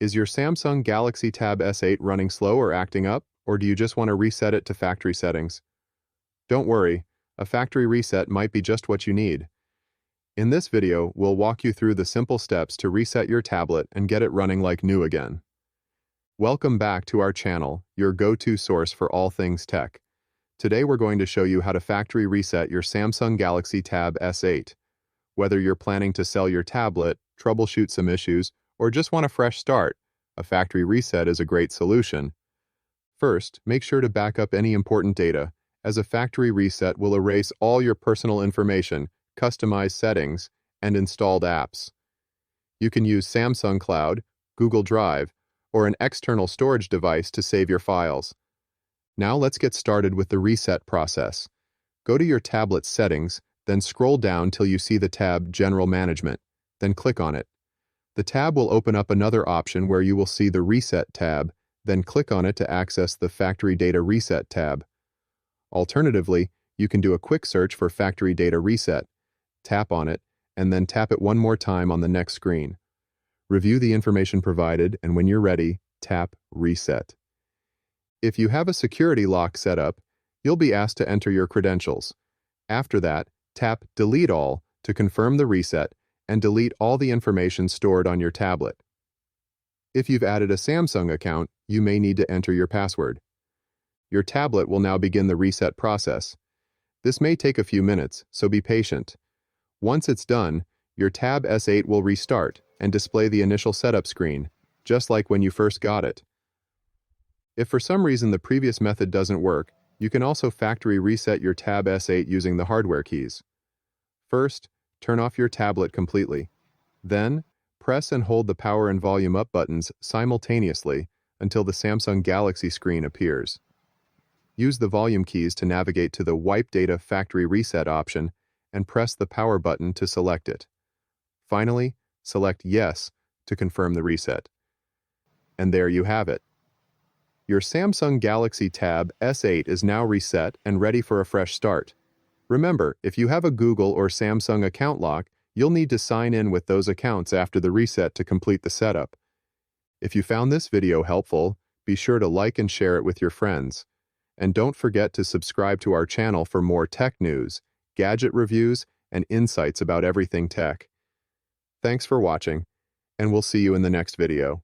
Is your Samsung Galaxy Tab S8 running slow or acting up, or do you just want to reset it to factory settings? Don't worry, a factory reset might be just what you need. In this video, we'll walk you through the simple steps to reset your tablet and get it running like new again. Welcome back to our channel, your go-to source for all things tech. Today we're going to show you how to factory reset your Samsung Galaxy Tab S8. Whether you're planning to sell your tablet, troubleshoot some issues, or just want a fresh start, a factory reset is a great solution. First, make sure to back up any important data, as a factory reset will erase all your personal information, customized settings, and installed apps. You can use Samsung Cloud, Google Drive, or an external storage device to save your files. Now let's get started with the reset process. Go to your tablet's settings, then scroll down till you see the tab General Management, then click on it. The tab will open up another option where you will see the Reset tab, then click on it to access the Factory Data Reset tab. Alternatively, you can do a quick search for Factory Data Reset, tap on it, and then tap it one more time on the next screen. Review the information provided, and when you're ready, tap Reset. If you have a security lock set up, you'll be asked to enter your credentials. After that, tap Delete All to confirm the reset and delete all the information stored on your tablet. If you've added a Samsung account, you may need to enter your password. Your tablet will now begin the reset process. This may take a few minutes, so be patient. Once it's done, your Tab S8 will restart and display the initial setup screen, just like when you first got it. If for some reason the previous method doesn't work, you can also factory reset your Tab S8 using the hardware keys. First, turn off your tablet completely. Then, press and hold the power and volume up buttons simultaneously until the Samsung Galaxy screen appears. Use the volume keys to navigate to the Wipe Data Factory Reset option and press the power button to select it. Finally, select Yes to confirm the reset. And there you have it. Your Samsung Galaxy Tab S8 is now reset and ready for a fresh start. Remember, if you have a Google or Samsung account lock, you'll need to sign in with those accounts after the reset to complete the setup. If you found this video helpful, be sure to like and share it with your friends. And don't forget to subscribe to our channel for more tech news, gadget reviews, and insights about everything tech. Thanks for watching, and we'll see you in the next video.